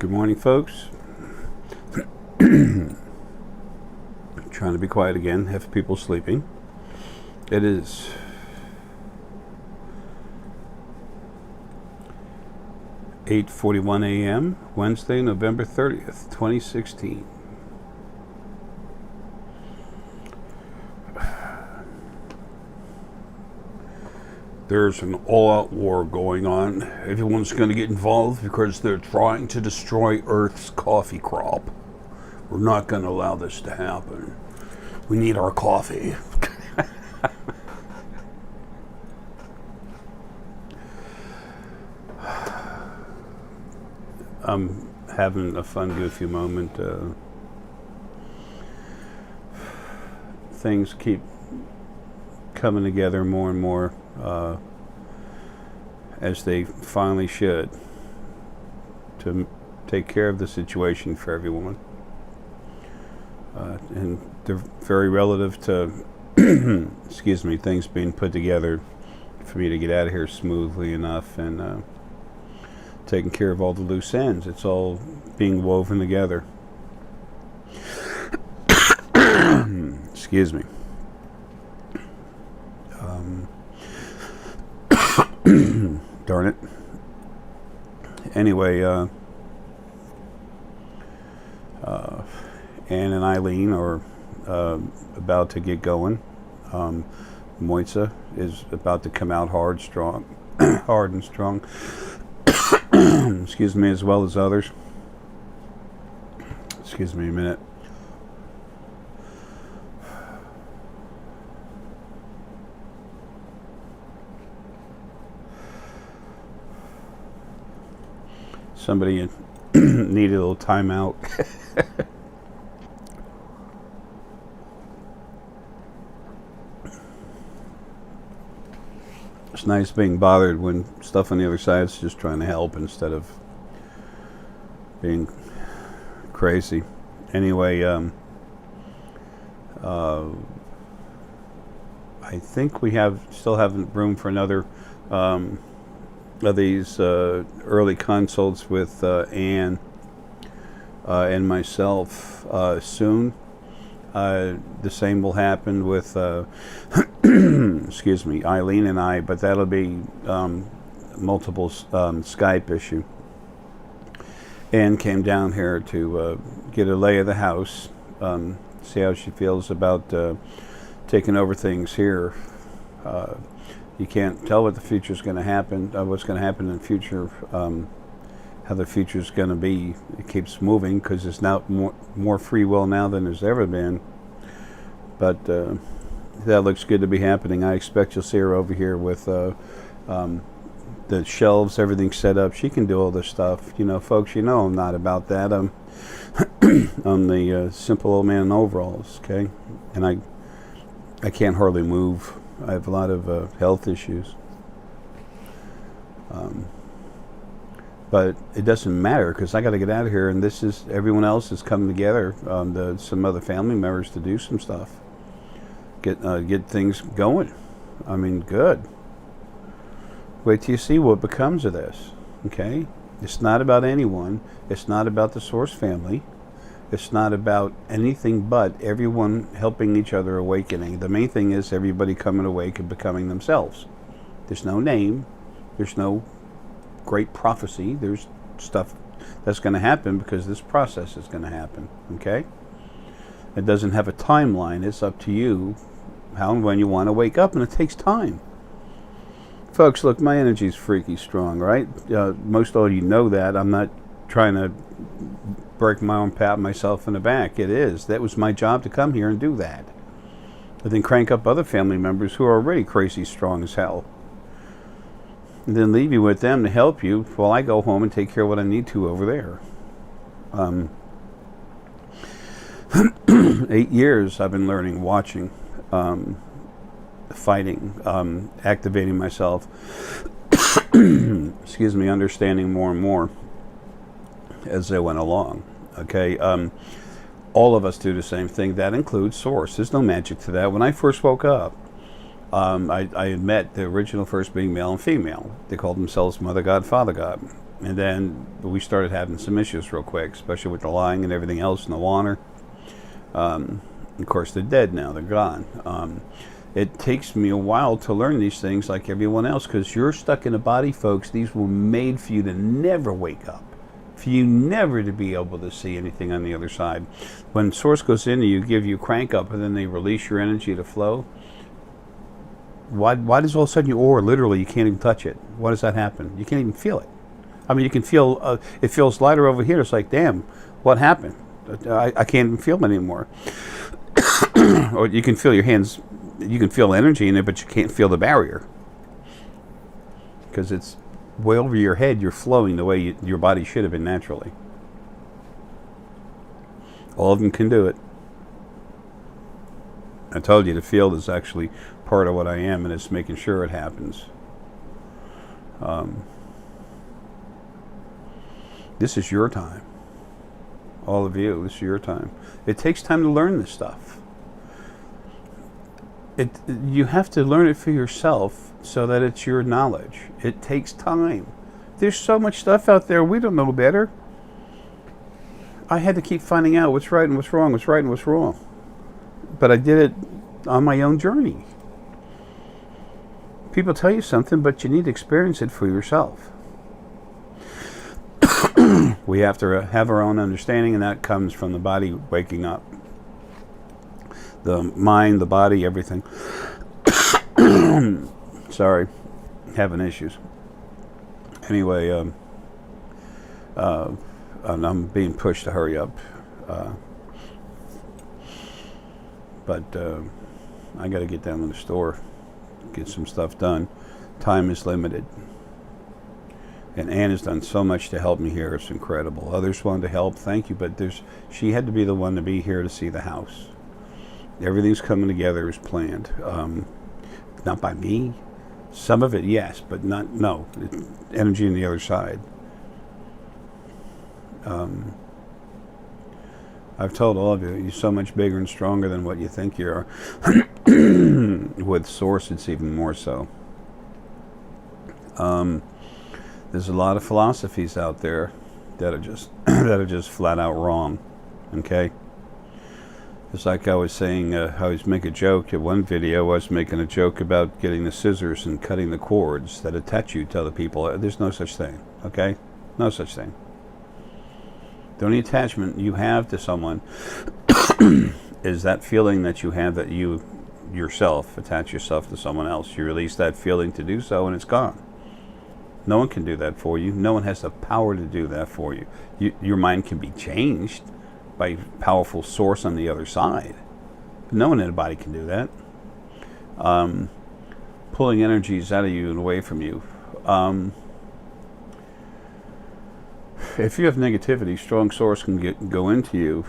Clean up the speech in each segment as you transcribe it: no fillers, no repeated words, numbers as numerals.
Good morning, folks. Trying to be quiet again, have people sleeping. It is 8:41 a.m., Wednesday, November 30th, 2016. There's an all-out war going on. Everyone's going to get involved because they're trying to destroy Earth's coffee crop. We're not going to allow this to happen. We need our coffee. I'm having a fun, goofy moment. Things keep coming together more and more, as they finally should, to take care of the situation for everyone. And they're very relative to, excuse me, things being put together for me to get out of here smoothly enough and taking care of all the loose ends. It's all being woven together. Excuse me. Darn it. Anyway, Anne and Eileen are about to get going. Moitza is about to come out hard and strong. Excuse me, as well as others. Excuse me a minute. Somebody needed a little timeout. It's nice being bothered when stuff on the other side is just trying to help instead of being crazy. Anyway, I think we still have room for another of these early consults with Anne and myself soon. The same will happen with excuse me, Eileen and I, but that'll be multiple Skype issue. Anne came down here to get a lay of the house, see how she feels about taking over things here. You can't tell what the future is going to happen, what's going to happen in the future, how the future is going to be. It keeps moving because there's now more free will now than there's ever been. But that looks good to be happening. I expect you'll see her over here with the shelves, everything set up. She can do all this stuff. You know, folks, you know I'm not about that. I'm the simple old man in overalls, okay? And I can't hardly move. I have a lot of health issues. But it doesn't matter because I got to get out of here, and everyone else is coming together, some other family members to do some stuff. Get things going. I mean, good. Wait till you see what becomes of this, okay? It's not about anyone. It's not about the Source family. It's not about anything but everyone helping each other awakening. The main thing is everybody coming awake and becoming themselves. There's no name. There's no great prophecy. There's stuff that's going to happen because this process is going to happen, okay? It doesn't have a timeline. It's up to you how and when you want to wake up, and it takes time. Folks, look, my energy's freaky strong, right? Most all you know that. I'm not trying to break my own pat myself in the back. It is. That was my job to come here and do that. And then crank up other family members who are already crazy strong as hell. And then leave you with them to help you while I go home and take care of what I need to over there. 8 years I've been learning, watching, fighting, activating myself, excuse me, understanding more and more as I went along. Okay, all of us do the same thing. That includes Source. There's no magic to that. When I first woke up, I had met the original first being male and female. They called themselves Mother God, Father God. And then we started having some issues real quick, especially with the lying and everything else in the water. Of course, they're dead now. They're gone. It takes me a while to learn these things like everyone else, because you're stuck in a body, folks. These were made for you to never wake up, for you never to be able to see anything on the other side. When Source goes into you, give you crank up, and then they release your energy to flow. Why does all of a sudden your aura, literally, you can't even touch it? Why does that happen? You can't even feel it. I mean, you can feel, it feels lighter over here. It's like, damn, what happened? I can't even feel it anymore. Or you can feel your hands, you can feel energy in it, but you can't feel the barrier. Because it's way over your head, you're flowing the way your body should have been naturally. All of them can do it. I told you the field is actually part of what I am, and it's making sure it happens. This is your time. All of you, this is your time. It takes time to learn this stuff. You have to learn it for yourself so that it's your knowledge. It takes time. There's so much stuff out there, we don't know better. I had to keep finding out what's right and what's wrong, what's right and what's wrong. But I did it on my own journey. People tell you something, but you need to experience it for yourself. We have to have our own understanding, and that comes from the body waking up. The mind, the body, everything. Sorry, having issues. Anyway, and I'm being pushed to hurry up. But I got to get down to the store, get some stuff done. Time is limited. And Ann has done so much to help me here. It's incredible. Others wanted to help, thank you, but she had to be the one to be here to see the house. Everything's coming together as planned. Not by me. Some of it, yes, but no. Energy on the other side. I've told all of you, you're so much bigger and stronger than what you think you are. With Source, it's even more so. There's a lot of philosophies out there that are just flat out wrong. Okay? It's like I was saying, I always make a joke. In one video, I was making a joke about getting the scissors and cutting the cords that attach you to other people. There's no such thing. Okay? No such thing. The only attachment you have to someone is that feeling that you have that you yourself attach yourself to someone else. You release that feeling to do so, and it's gone. No one can do that for you. No one has the power to do that for you. Your mind can be changed by a powerful source on the other side. But no one in a body can do that. Pulling energies out of you and away from you. If you have negativity, strong source can go into you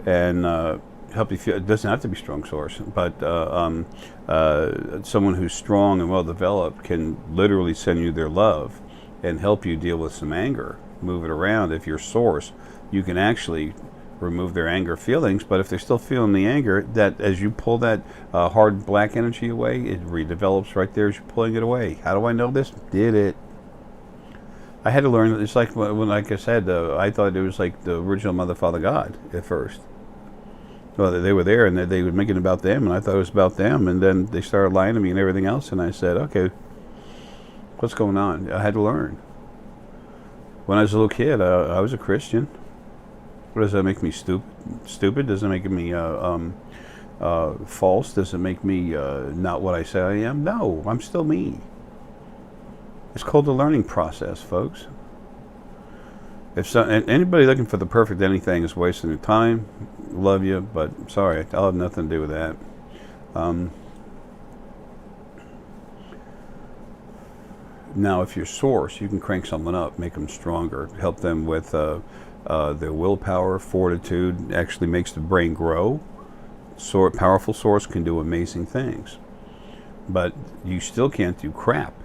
and help you feel. It doesn't have to be strong source, but someone who's strong and well developed can literally send you their love and help you deal with some anger, move it around. If you're source, you can actually remove their anger feelings, but if they're still feeling the anger, that as you pull that hard black energy away, it redevelops right there as you're pulling it away. How do I know this? Did it. I had to learn. It's like when like I said, I thought it was like the original Mother, Father, God at first. Well, they were there, and they would make it about them, and I thought it was about them, and then they started lying to me and everything else, and I said, okay, what's going on? I had to learn. When I was a little kid, I was a Christian. What does that make me stupid? Does it make me false? Does it make me not what I say I am? No, I'm still me. It's called the learning process, folks. If anybody looking for the perfect anything is wasting their time, love you, but sorry, I'll have nothing to do with that. Now, if you're source, you can crank someone up, make them stronger, help them with their willpower, fortitude. Actually makes the brain grow. Powerful source can do amazing things, but you still can't do crap.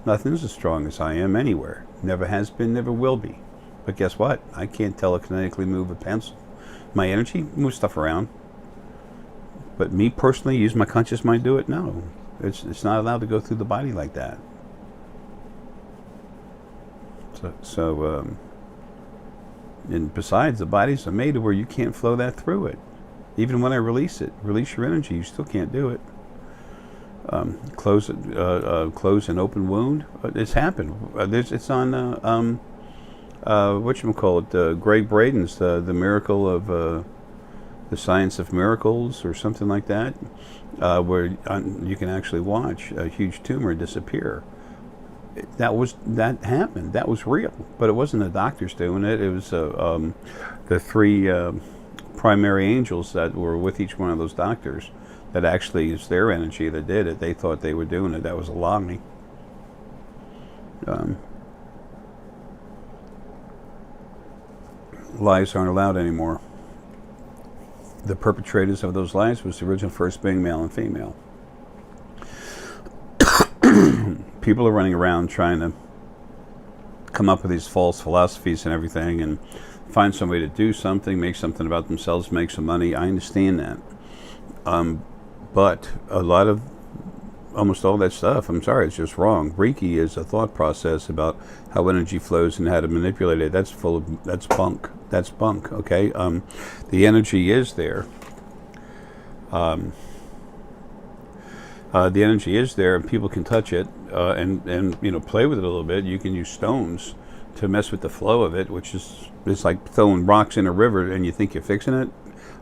Nothing's as strong as I am anywhere. Never has been, never will be. But guess what? I can't telekinetically move a pencil. My energy moves stuff around. But me personally, use my conscious mind to do it? No. It's not allowed to go through the body like that. And besides, the bodies are made to where you can't flow that through it. Even when I release your energy, you still can't do it. Close an open wound. It's happened. It's on whatchamacallit, Greg Braden's the miracle of the science of miracles or something like that, where you can actually watch a huge tumor disappear. That happened. That was real, but it wasn't the doctors doing it. It was the three primary angels that were with each one of those doctors. That actually is their energy that did it. They thought they were doing it. That was a lie. Lies aren't allowed anymore. The perpetrators of those lies was the original first being, male and female. People are running around trying to come up with these false philosophies and everything and find some way to do something, make something about themselves, make some money. I understand that. But almost all that stuff, I'm sorry, it's just wrong. Reiki is a thought process about how energy flows and how to manipulate it. That's bunk. That's bunk, okay? The energy is there. The energy is there, and people can touch it and play with it a little bit. You can use stones to mess with the flow of it, which is it's like throwing rocks in a river and you think you're fixing it.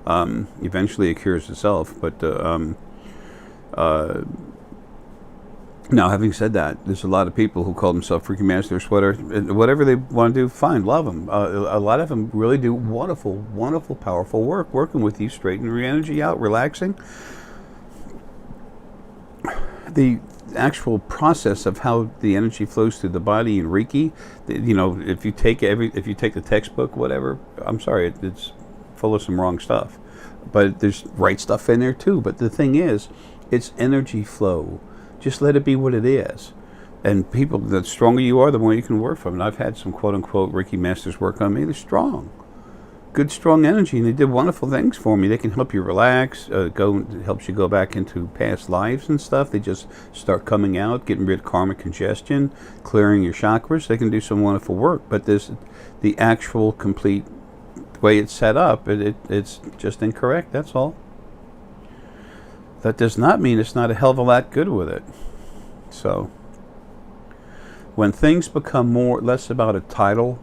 Eventually it cures itself, but now, having said that, there's a lot of people who call themselves Reiki Masters, whatever they want to do, fine, love them. A lot of them really do wonderful, wonderful, powerful work, working with you, straightening your energy out, relaxing. The actual process of how the energy flows through the body in Reiki, if you take the textbook, whatever, I'm sorry, it's full of some wrong stuff. But there's right stuff in there too. But the thing is, it's energy flow. Just let it be what it is. And people, the stronger you are, the more you can work from it. I've had some quote-unquote Reiki Masters work on me. They're strong. Good, strong energy. And they did wonderful things for me. They can help you relax. Helps you go back into past lives and stuff. They just start coming out, getting rid of karmic congestion, clearing your chakras. They can do some wonderful work. But the actual complete way it's set up, it's just incorrect. That's all. That does not mean it's not a hell of a lot good with it. So when things become less about a title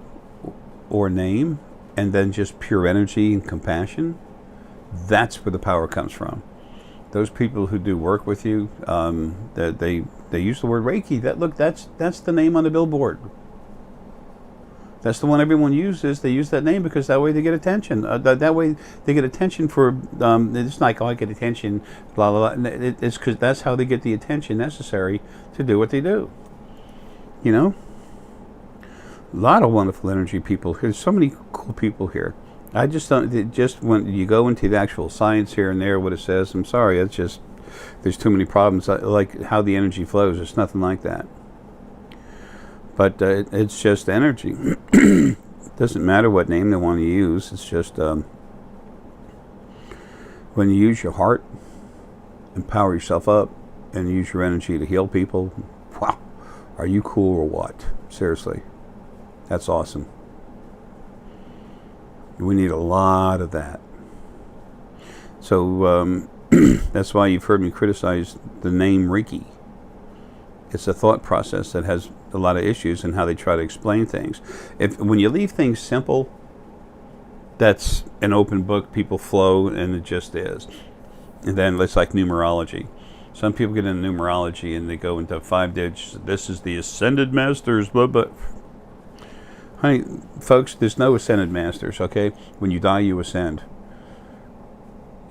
or name and then just pure energy and compassion, that's where the power comes from. Those people who do work with you, that they use the word Reiki. That's the name on the billboard. That's the one everyone uses. They use that name because that way they get attention. That way they get attention for, it's like, I get attention, blah, blah, blah. It's because that's how they get the attention necessary to do what they do. A lot of wonderful energy people. There's so many cool people here. I just don't, just when you go into the actual science here and there, what it says, I'm sorry, it's just, there's too many problems. Like how the energy flows, it's nothing like that. But it's just energy. It doesn't matter what name they want to use. It's just when you use your heart, empower yourself up, and use your energy to heal people. Wow, are you cool or what? Seriously, that's awesome. We need a lot of that. So that's why you've heard me criticize the name Reiki. It's a thought process that has a lot of issues in how they try to explain things. When you leave things simple, that's an open book. People flow, and it just is. And then it's like numerology. Some people get into numerology and they go into 5 digits. This is the ascended masters, blah, blah. Honey, folks, there's no ascended masters, okay? When you die, you ascend.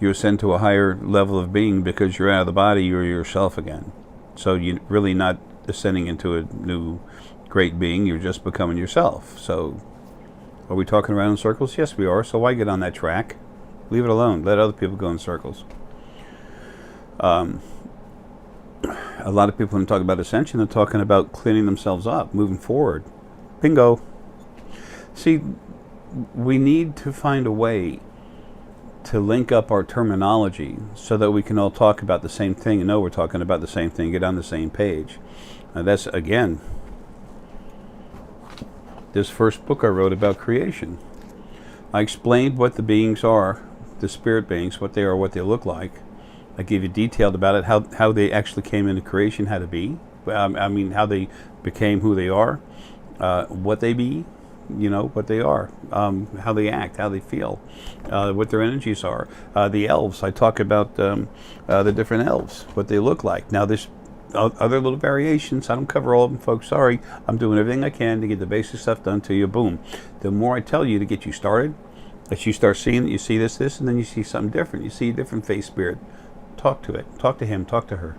You ascend to a higher level of being because you're out of the body, you're yourself again. So you're really not ascending into a new great being, you're just becoming yourself. So are we talking around in circles? Yes, we are. So why get on that track? Leave it alone. Let other people go in circles. A lot of people, when talk about ascension, they're talking about cleaning themselves up, moving forward. Bingo. See, we need to find a way to link up our terminology so that we can all talk about the same thing and know we're talking about the same thing, get on the same page. That's, again, this first book I wrote about creation. I explained what the beings are, the spirit beings, what they are, what they look like. I gave you detailed about it, how they actually came into creation, how to be. How they became who they are, what they be, what they are, how they act, how they feel, what their energies are. The elves, I talk about the different elves, what they look like. Now there's other little variations. I don't cover all of them, folks. Sorry. I'm doing everything I can to get the basic stuff done to you. Boom. The more I tell you to get you started, as you start seeing it, you see this, and then you see something different. You see a different face spirit. Talk to it. Talk to him. Talk to her.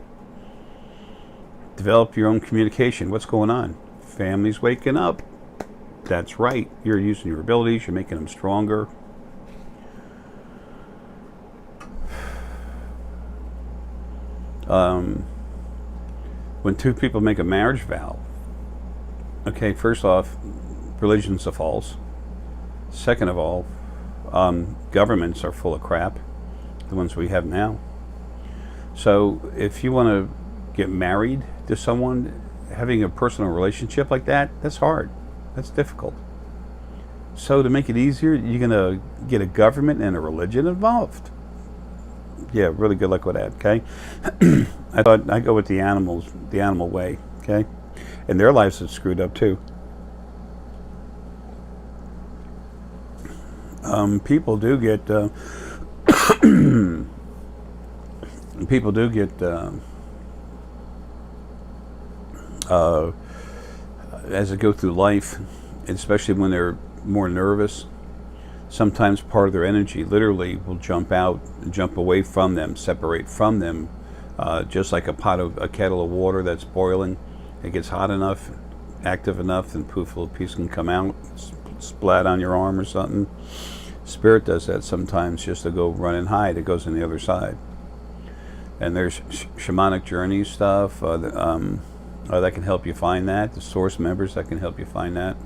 Develop your own communication. What's going on? Family's waking up. That's right. You're using your abilities. You're making them stronger. When two people make a marriage vow, okay, first off, religion's a false. Second of all, governments are full of crap, the ones we have now. So if you want to get married to someone, having a personal relationship like that, that's hard. That's difficult. So to make it easier, you're going to get a government and a religion involved. Yeah, really good luck with that, okay? I thought I'd go with the animal way, okay? And their lives are screwed up too. People do get as they go through life, especially when they're more nervous, sometimes part of their energy literally will jump away from them, separate from them, just like a kettle of water that's boiling. It gets hot enough, active enough, and poof, a little piece can come out, splat on your arm or something. Spirit does that sometimes just to go run and hide. It goes on the other side. And there's shamanic journey stuff that can help you find that. The source members that can help you find that.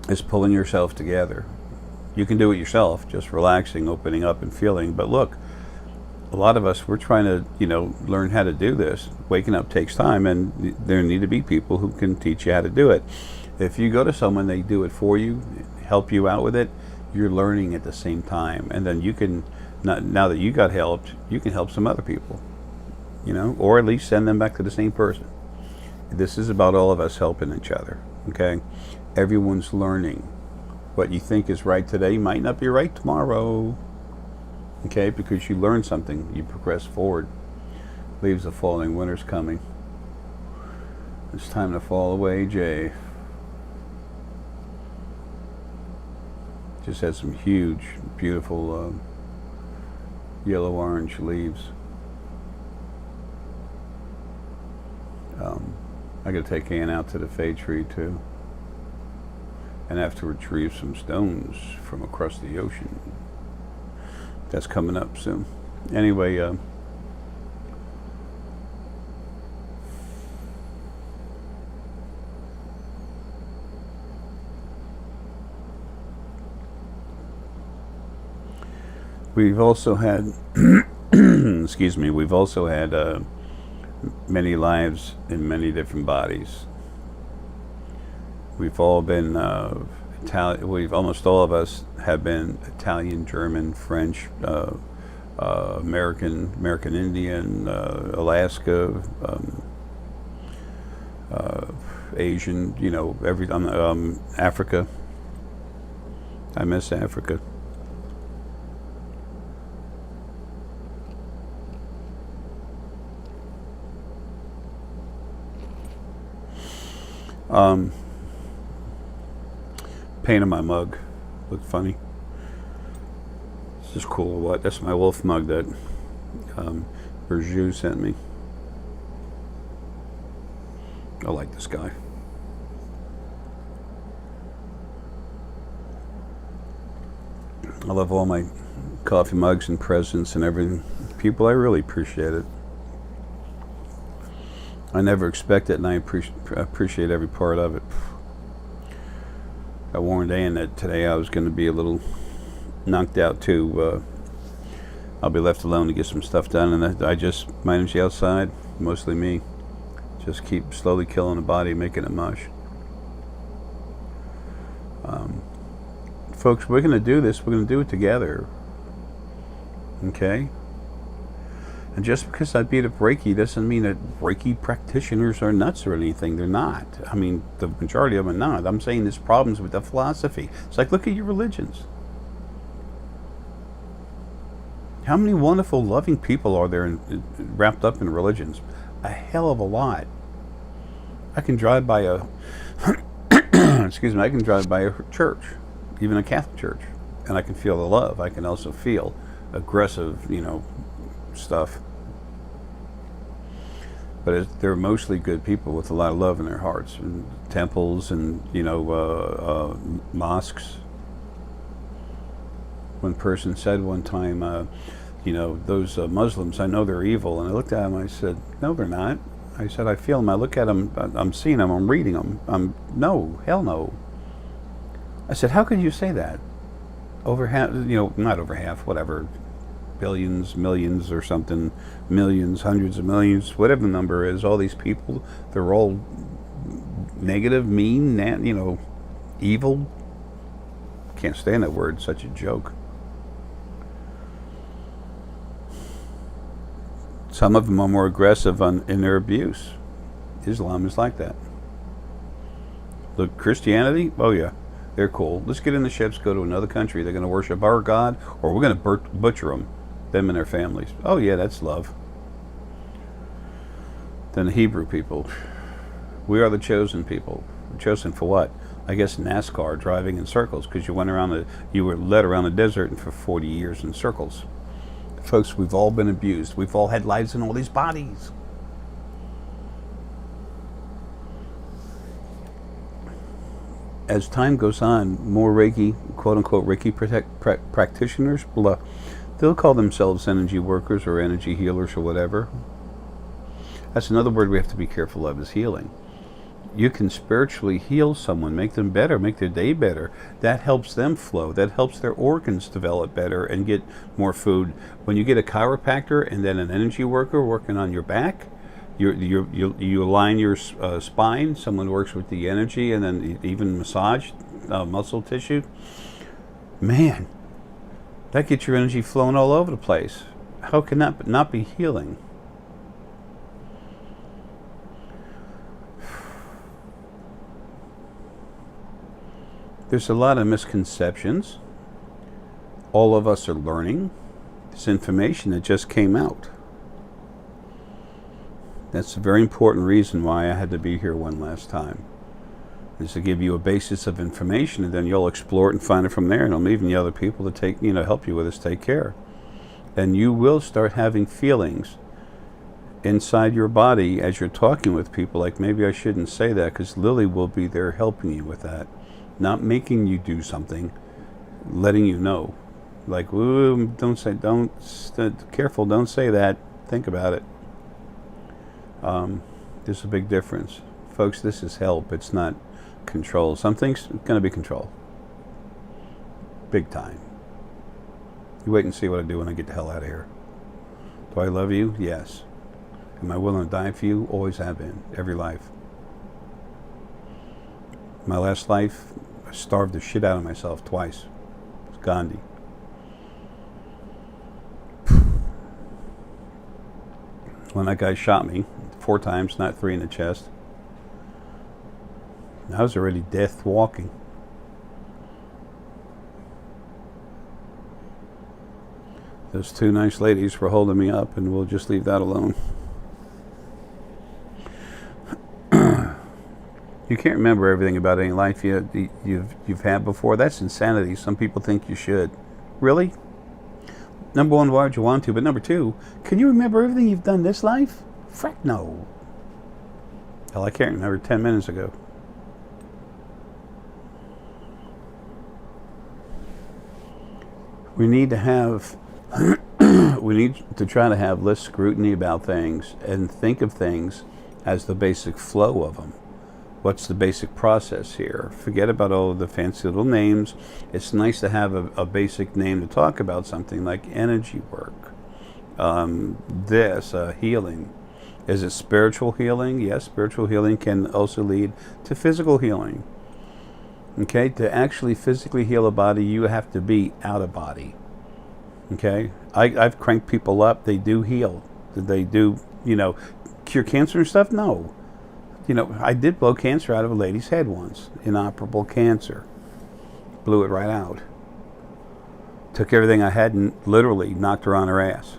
Is pulling yourself together. You can do it yourself, just relaxing, opening up, and feeling. But look, a lot of us, we're trying to, learn how to do this. Waking up takes time, and there need to be people who can teach you how to do it. If you go to someone, they do it for you, help you out with it, you're learning at the same time. And then you can, now that you got helped, you can help some other people, or at least send them back to the same person. This is about all of us helping each other, okay? Everyone's learning. What you think is right today might not be right tomorrow, okay? Because you learn something, you progress forward. Leaves are falling, winter's coming. It's time to fall away, Jay. Just had some huge, beautiful yellow-orange leaves. I got to take Ann out to the Fay tree too, and have to retrieve some stones from across the ocean. That's coming up soon. Anyway, we've also had, excuse me, we've also had many lives in many different bodies. We've all been Italian. Almost all of us have been Italian, German, French, American Indian, Alaska, Asian. Africa. I miss Africa. Paint on my mug looked funny. This is cool. What? That's my wolf mug that Berjou sent me. I like this guy. I love all my coffee mugs and presents and everything. People, I really appreciate it. I never expect it, and I appreciate every part of it. I warned Ann that today I was going to be a little knocked out too. I'll be left alone to get some stuff done, and my energy outside, mostly me, Just keep slowly killing the body, making it mush. Folks, we're going to do this. We're going to do it together. Okay? And just because I beat up Reiki doesn't mean that Reiki practitioners are nuts or anything. They're not. I mean, the majority of them are not. I'm saying there's problems with the philosophy. It's like, look at your religions. How many wonderful, loving people are there wrapped up in religions? A hell of a lot. I can drive by a, excuse me, I can drive by a church, even a Catholic church, and I can feel the love. I can also feel aggressive, stuff. But they're mostly good people with a lot of love in their hearts, and temples and mosques. One person said one time, those Muslims, I know they're evil, and I looked at them and I said, no, they're not. I said, I feel them, I look at them, I'm seeing them, I'm reading them. No, hell no. I said, how could you say that? Over half, not over half, whatever, billions, millions or something, millions, hundreds of millions, whatever the number is, all these people, they're all negative, mean, evil. Can't stand that word, such a joke. Some of them are more aggressive in their abuse. Islam is like that. Look, Christianity, oh yeah, they're cool. Let's get in the ships, go to another country. They're going to worship our God, or we're going to butcher them and their families. Oh yeah, that's love. Then the Hebrew people. We are the chosen people. Chosen for what? I guess NASCAR, driving in circles, because you were led around the desert for 40 years in circles. Folks, we've all been abused. We've all had lives in all these bodies. As time goes on, more Reiki, quote-unquote Reiki practitioners, they'll call themselves energy workers or energy healers or whatever. That's another word we have to be careful of, is healing. You can spiritually heal someone, make them better, make their day better. That helps them flow. That helps their organs develop better and get more food. When you get a chiropractor and then an energy worker working on your back, you align your spine. Someone works with the energy and then even massage muscle tissue. Man, that gets your energy flowing all over the place. How can that not be healing? There's a lot of misconceptions. All of us are learning. This information that just came out. That's a very important reason why I had to be here one last time. Is to give you a basis of information, and then you'll explore it and find it from there, and I'm leaving the other people to help you with this, take care. And you will start having feelings inside your body as you're talking with people, like maybe I shouldn't say that, because Lily will be there helping you with that. Not making you do something, letting you know. Like, ooh, careful, don't say that. Think about it. There's a big difference. Folks, this is help. It's not control. Some things are going to be control. Big time. You wait and see what I do when I get the hell out of here. Do I love you? Yes. Am I willing to die for you? Always have been. Every life. My last life, I starved the shit out of myself twice. It's Gandhi. When that guy shot me 4 times, not 3 in the chest, I was already death walking. Those 2 nice ladies were holding me up, and we'll just leave that alone. You can't remember everything about any life you've had before. That's insanity. Some people think you should. Really? Number 1, why would you want to? But number 2, can you remember everything you've done this life? Frick no. Hell, I can't remember 10 minutes ago. We need to try to have less scrutiny about things and think of things as the basic flow of them. What's the basic process here? Forget about all of the fancy little names. It's nice to have a basic name to talk about something like energy work, healing, Is it spiritual healing? Yes, spiritual healing can also lead to physical healing. Okay, to actually physically heal a body, you have to be out of body. Okay, I've cranked people up. They do heal. They do, cure cancer and stuff? No. I did blow cancer out of a lady's head once. Inoperable cancer. Blew it right out. Took everything I had and literally knocked her on her ass.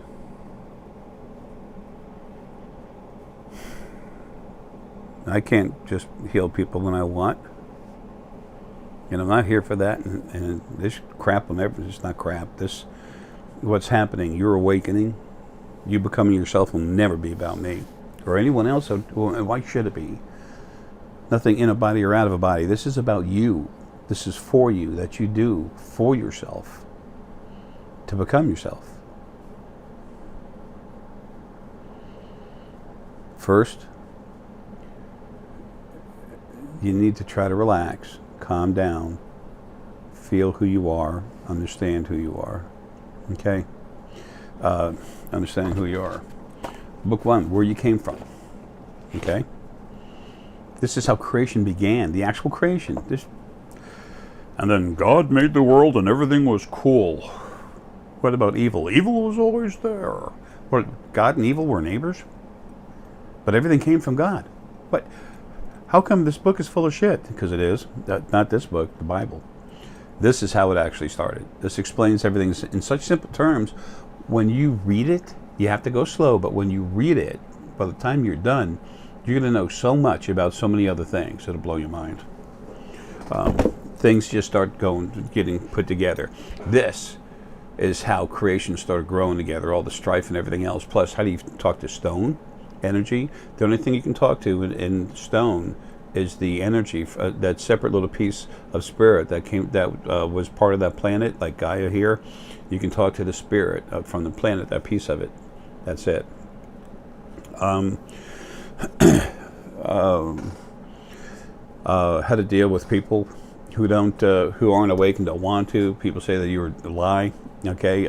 I can't just heal people when I want. I'm not here for that. And this crap will never, it's not crap. What's happening, you're awakening. You becoming yourself will never be about me or anyone else. Why should it be? Nothing in a body or out of a body. This is about you. This is for you, that you do for yourself to become yourself. First, you need to try to relax, calm down, feel who you are, understand who you are. Okay? Understand who you are. Book 1, where you came from. Okay? This is how creation began, the actual creation. And then God made the world and everything was cool. What about evil? Evil was always there. What, God and evil were neighbors? But everything came from God. But how come this book is full of shit? Because it is. Not this book, the Bible. This is how it actually started. This explains everything in such simple terms. When you read it, you have to go slow, but when you read it, by the time you're done, you're going to know so much about so many other things that'll blow your mind. Things just start getting put together. This is how creation started growing together, all the strife and everything else. Plus, how do you talk to stone energy? The only thing you can talk to in stone is the energy, that separate little piece of spirit that was part of that planet, like Gaia here. You can talk to the spirit from the planet, that piece of it. That's it. How to deal with people who aren't awake and don't want to. People say that you're a lie. Okay.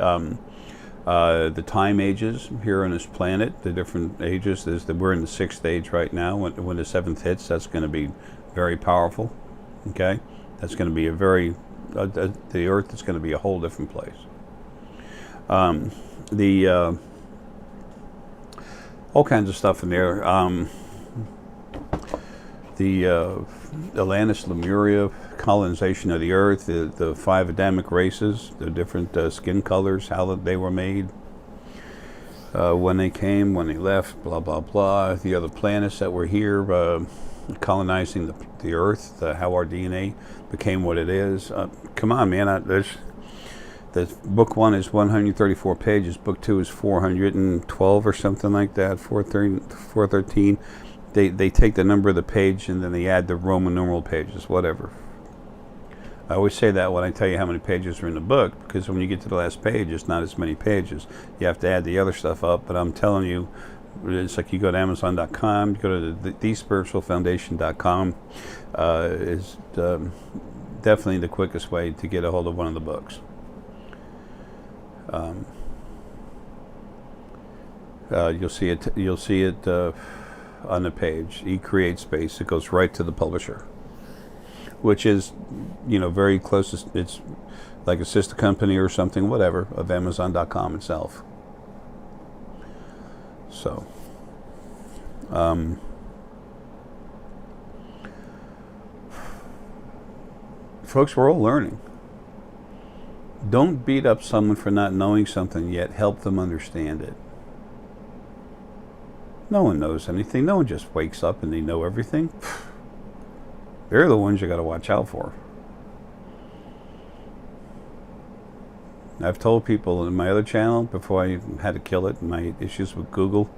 The time ages here on this planet, the different ages. We're in the 6th age right now. When the 7th hits, that's going to be very powerful. Okay, that's going to be the Earth is going to be a whole different place. All kinds of stuff in there. The Atlantis, Lemuria, colonization of the Earth, the 5 Adamic races, the different skin colors, how they were made, when they came, when they left, blah, blah, blah. The other planets that were here, colonizing the Earth, how our DNA became what it is. Come on, man. Book 1 is 134 pages. Book 2 is 412 or something like that, 413. They take the number of the page and then they add the Roman numeral pages, whatever. I always say that when I tell you how many pages are in the book, because when you get to the last page, it's not as many pages. You have to add the other stuff up, but I'm telling you, it's like you go to Amazon.com, you go to thespiritualfoundation.com, is definitely the quickest way to get a hold of one of the books. You'll see it on the page. Create space. It goes right to the publisher, which is, very close. It's like a sister company or something, whatever, of Amazon.com itself. So, folks, we're all learning. Don't beat up someone for not knowing something yet. Help them understand it. No one knows anything. No one just wakes up and they know everything. They're the ones you got to watch out for. I've told people in my other channel, before I had to kill it, my issues with Google,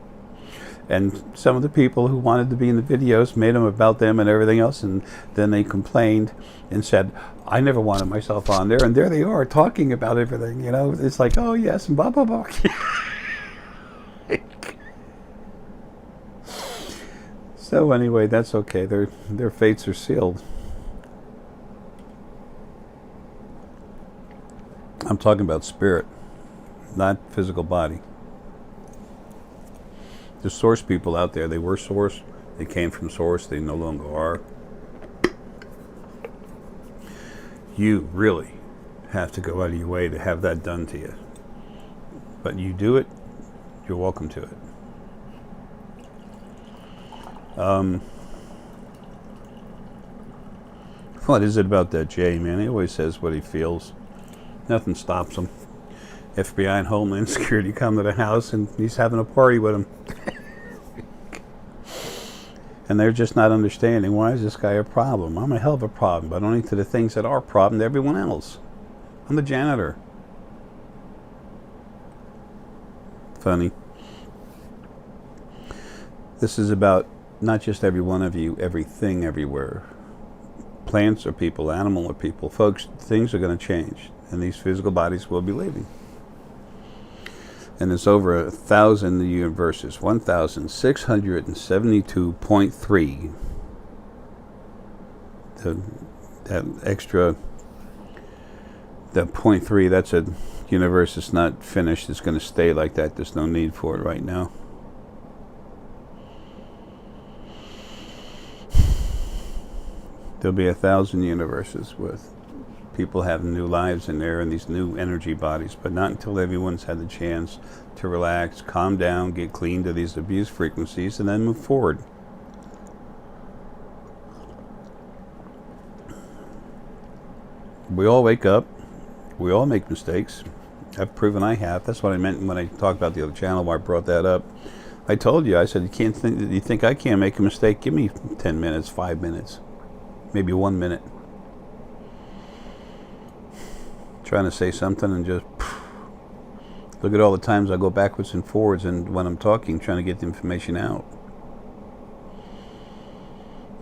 and some of the people who wanted to be in the videos made them about them and everything else, and then they complained and said, I never wanted myself on there, and there they are talking about everything. It's like, oh yes, and blah blah blah. So anyway, that's okay. Their fates are sealed. I'm talking about spirit, not physical body. The source people out there, they were source, they came from source, they no longer are. You really have to go out of your way to have that done to you. But you do it, you're welcome to it. What is it about that Jay, man? He always says what he feels. Nothing stops him. FBI and Homeland Security come to the house and he's having a party with him. And they're just not understanding, why is this guy a problem? I'm a hell of a problem, but only to the things that are a problem to everyone else. I'm the janitor. Funny. This is about not just every one of you, everything everywhere. Plants are people, animal are people. Folks, things are going to change, and these physical bodies will be leaving. And there's over 1,000 universes, 1,672.3. That extra, that 0.3, that's a universe that's not finished. It's going to stay like that. There's no need for it right now. There'll be 1,000 universes with people having new lives in there and these new energy bodies, but not until everyone's had the chance to relax, calm down, get clean to these abuse frequencies, and then move forward. We all wake up. We all make mistakes. I've proven I have. That's what I meant when I talked about the other channel where I brought that up. I told you, I said, you think I can't make a mistake? Give me 10 minutes, 5 minutes, maybe 1 minute. Trying to say something and just look at all the times I go backwards and forwards, and when I'm talking, trying to get the information out.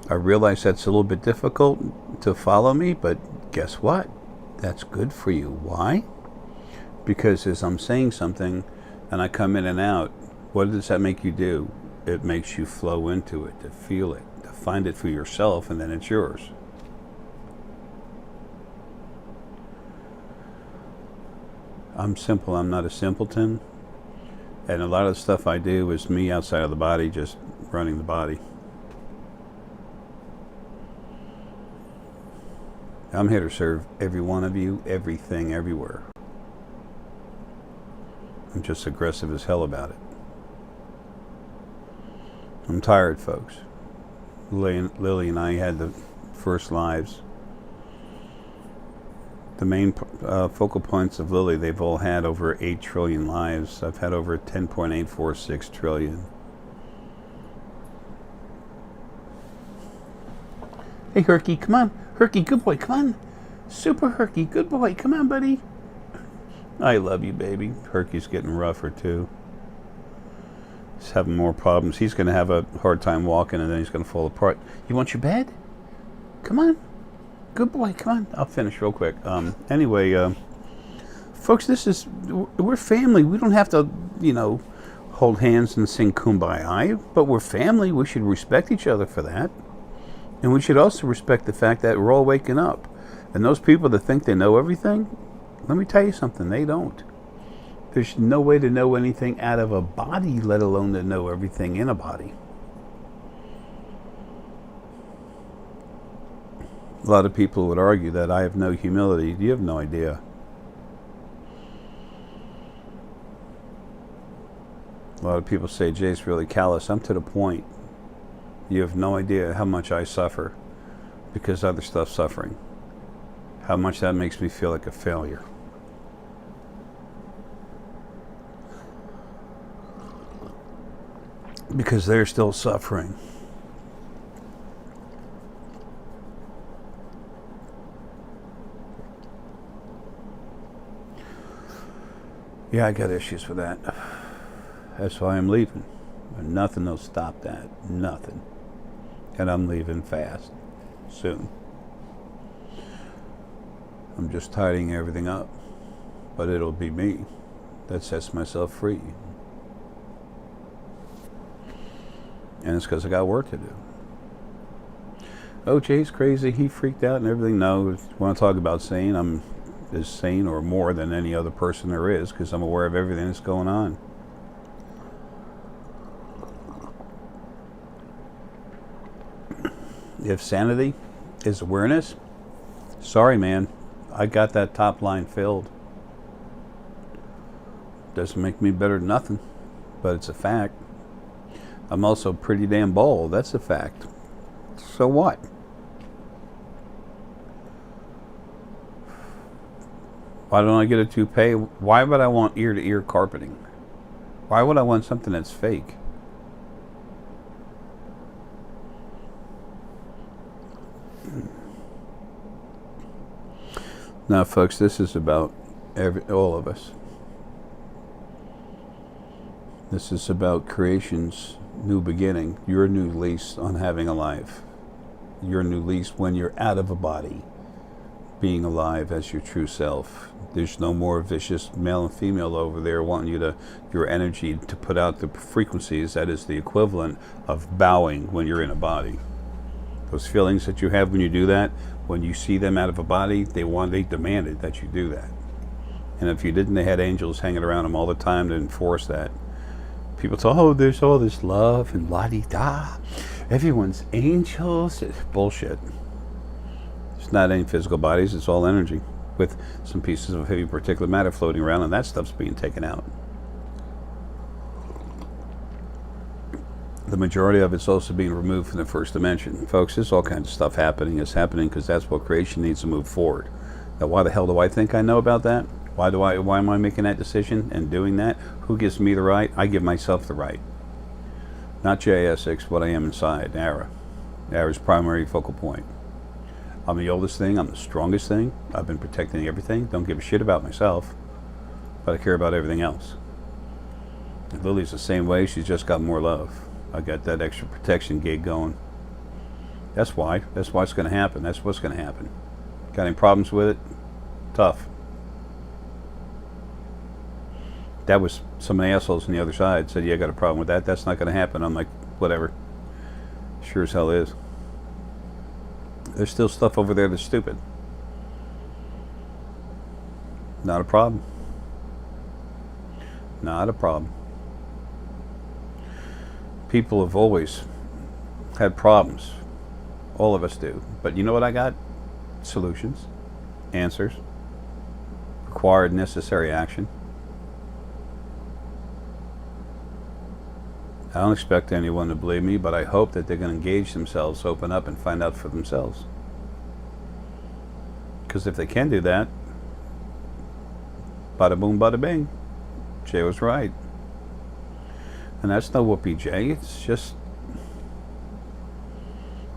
I realize that's a little bit difficult to follow me, but guess what? That's good for you. Why? Because as I'm saying something and I come in and out, what does that make you do? It makes you flow into it, to feel it, to find it for yourself, and then it's yours. I'm simple. I'm not a simpleton. And a lot of the stuff I do is me outside of the body, just running the body. I'm here to serve every one of you, everything, everywhere. I'm just aggressive as hell about it. I'm tired, folks. Lily and I had the first lives. The main focal points of Lily, they've all had over 8 trillion lives. I've had over 10.846 trillion. Hey, Herky, come on. Herky, good boy, come on. Super Herky, good boy, come on, buddy. I love you, baby. Herky's getting rougher, too. He's having more problems. He's going to have a hard time walking, and then he's going to fall apart. You want your bed? Come on. Good boy, come on. I'll finish real quick. Anyway, folks, we're family. We don't have to, hold hands and sing Kumbaya, but we're family. We should respect each other for that. And we should also respect the fact that we're all waking up. And those people that think they know everything, let me tell you something, they don't. There's no way to know anything out of a body, let alone to know everything in a body. A lot of people would argue that I have no humility. You have no idea. A lot of people say Jay's really callous. I'm to the point. You have no idea how much I suffer because other stuff's suffering. How much that makes me feel like a failure. Because they're still suffering. Yeah, I got issues with that. That's why I'm leaving. And nothing will stop that. Nothing. And I'm leaving fast. Soon. I'm just tidying everything up. But it'll be me that sets myself free. And it's because I got work to do. Oh, Jay's crazy. He freaked out and everything. No, when I talk about sane, I'm as sane or more than any other person there is because I'm aware of everything that's going on. If sanity is awareness, sorry, man, I got that top line filled. Doesn't make me better than nothing, but it's a fact. I'm also pretty damn bold. That's a fact. So what? Why don't I get a toupee? Why would I want ear-to-ear carpeting? Why would I want something that's fake? Now, folks, this is about all of us. This is about creation's new beginning, your new lease on having a life, your new lease when you're out of a body, being alive as your true self. There's no more vicious male and female over there wanting your energy to put out the frequencies that is the equivalent of bowing when you're in a body. Those feelings that you have when you do that, when you see them out of a body, they demanded that you do that. And if you didn't, they had angels hanging around them all the time to enforce that. People say, oh, there's all this love and la-di-da. Everyone's angels. It's bullshit. It's not any physical bodies. It's all energy with some pieces of heavy particulate matter floating around, and that stuff's being taken out. The majority of it's also being removed from the first dimension. Folks, there's all kinds of stuff happening. It's happening because that's what creation needs to move forward. Now, why the hell do I think I know about that? Why am I making that decision and doing that? Who gives me the right? I give myself the right. Not J. Essex, what I am inside, Arae. Arae's primary focal point. I'm the oldest thing, I'm the strongest thing. I've been protecting everything. Don't give a shit about myself, but I care about everything else. And Lily's the same way, she's just got more love. I got that extra protection gig going. That's why. That's what's going to happen. That's what's going to happen. Got any problems with it? Tough. That was some of the assholes on the other side said, yeah, I got a problem with that. That's not going to happen. I'm like, whatever. Sure as hell is. There's still stuff over there that's stupid. Not a problem. Not a problem. People have always had problems. All of us do. But you know what I got? Solutions. Answers. Required necessary action. I don't expect anyone to believe me, but I hope that they're going to engage themselves, open up, and find out for themselves. Because if they can do that, bada boom, bada bing. Jay was right. And that's no whoopee, Jay. It's just,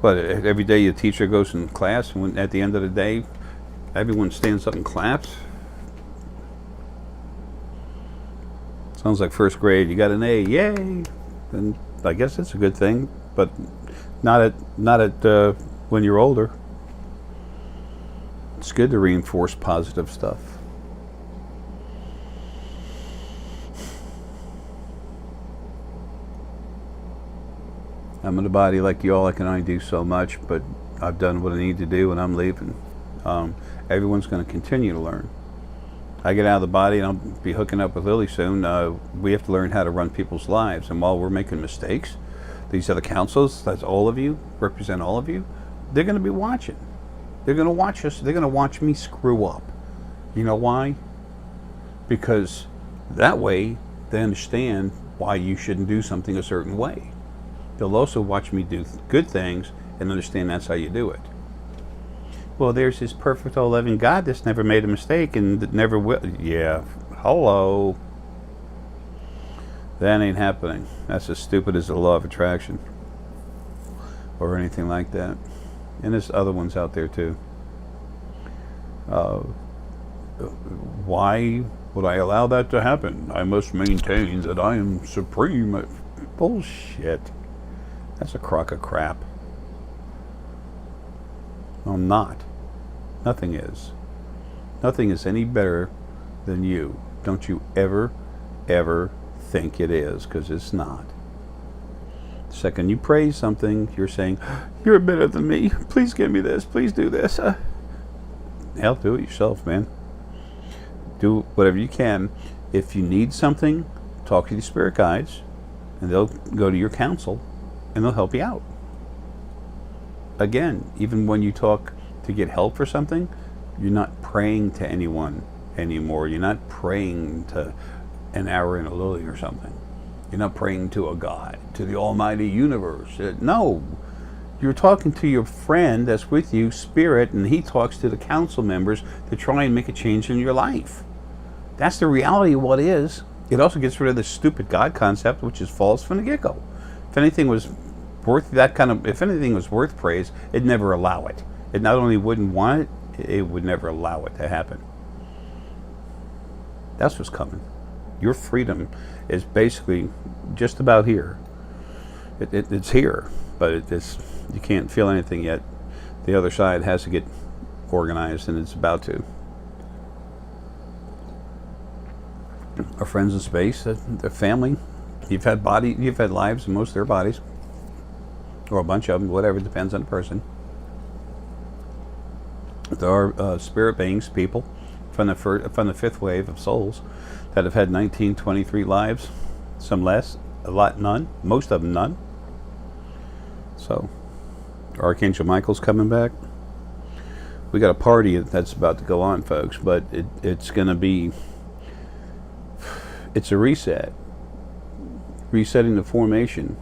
what, every day your teacher goes in class, and at the end of the day, everyone stands up and claps? Sounds like first grade. You got an A, yay! And I guess it's a good thing, but not at when you're older. It's good to reinforce positive stuff. I'm in a body like you all. I can only do so much, but I've done what I need to do, and I'm leaving. Everyone's going to continue to learn. I get out of the body and I'll be hooking up with Lily soon. We have to learn how to run people's lives. And while we're making mistakes, these other councils, that's all of you, represent all of you, they're going to be watching. They're going to watch us. They're going to watch me screw up. You know why? Because that way they understand why you shouldn't do something a certain way. They'll also watch me do good things and understand that's how you do it. Well, there's this perfect all loving God that's never made a mistake and never will. Yeah, hello. That ain't happening. That's as stupid as the law of attraction or anything like that. And there's other ones out there too. Why would I allow that to happen? I must maintain that I am supreme. Bullshit. That's a crock of crap. I'm not. Nothing is. Nothing is any better than you. Don't you ever, ever think it is, because it's not. The second you praise something, you're saying, you're better than me. Please give me this. Please do this. Hell, do it yourself, man. Do whatever you can. If you need something, talk to the spirit guides, and they'll go to your council, and they'll help you out. again, even when you talk to get help for something, you're not praying to anyone anymore. You're not praying to an Arae and a lily or something. You're not praying to a God, to the almighty universe. No. You're talking to your friend that's with you, spirit, and he talks to the council members to try and make a change in your life. That's the reality of what is. It also gets rid of the stupid God concept, which is false from the get-go. If anything was worth if anything was worth praise, it'd never allow it. It not only wouldn't want it, it would never allow it to happen. That's what's coming. Your freedom is basically just about here. It's here, but you can't feel anything yet. The other side has to get organized, and it's about to. Our friends in space, their family, you've had lives in most of their bodies, or a bunch of them, whatever, depends on the person. There are spirit beings, people from the fifth wave of souls that have had 19, 23 lives, some less, a lot none, most of them none. So, Archangel Michael's coming back. We got a party that's about to go on, folks, but it's going to be, it's a reset. Resetting the formation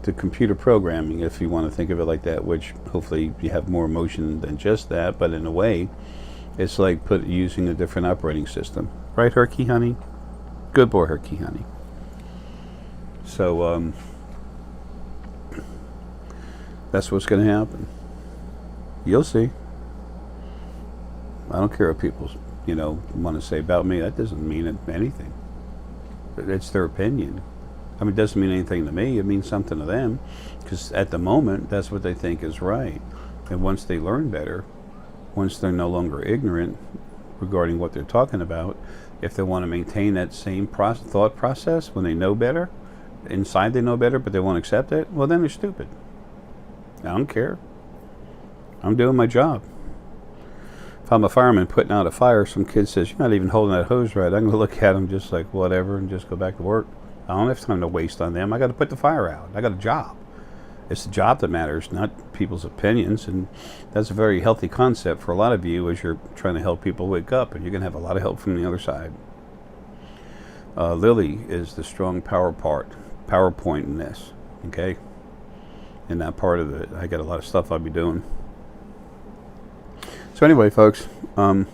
to computer programming, if you want to think of it like that, which hopefully you have more emotion than just that, but in a way, it's like using a different operating system. Right, Herky, honey? Good boy, Herky, honey. So, that's what's going to happen. You'll see. I don't care what people, want to say about me. That doesn't mean anything. It's their opinion. I mean, it doesn't mean anything to me. It means something to them, because at the moment, that's what they think is right. And once they learn better, once they're no longer ignorant regarding what they're talking about, if they want to maintain that same thought process when they know better, inside they know better, but they won't accept it, well, then they're stupid. I don't care. I'm doing my job. If I'm a fireman putting out a fire, some kid says, "You're not even holding that hose right," I'm going to look at him just like, whatever, and just go back to work. I don't have time to waste on them. I got to put the fire out. I got a job. It's the job that matters, not people's opinions. And that's a very healthy concept for a lot of you as you're trying to help people wake up, and you're going to have a lot of help from the other side. Lily is the strong PowerPoint in this, okay? In that part of it, I got a lot of stuff I'll be doing. So anyway, folks, I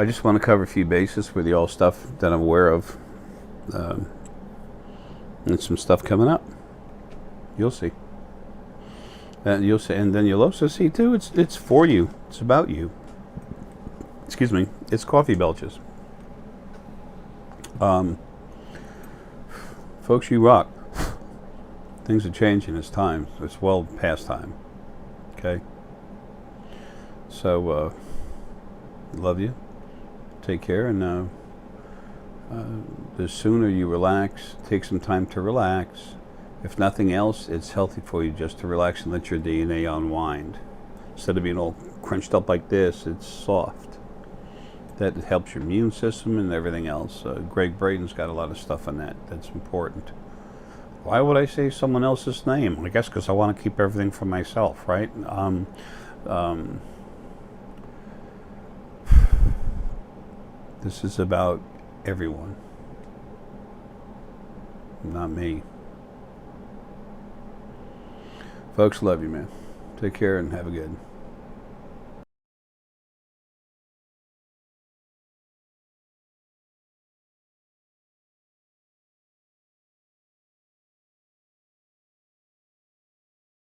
just want to cover a few bases with you all, stuff that I'm aware of, and some stuff coming up. You'll see. You'll see, and then you'll also see too. It's for you. It's about you. Excuse me. It's coffee belches. Folks, you rock. Things are changing. It's time. It's well past time. Okay. So, love you. Take care, and the sooner you relax, take some time to relax. If nothing else, it's healthy for you just to relax and let your DNA unwind. Instead of being all crunched up like this, it's soft. That helps your immune system and everything else. Greg Braden's got a lot of stuff on that's important. Why would I say someone else's name? I guess because I want to keep everything for myself, right? This is about everyone, not me. Folks, love you, man. Take care and have a good.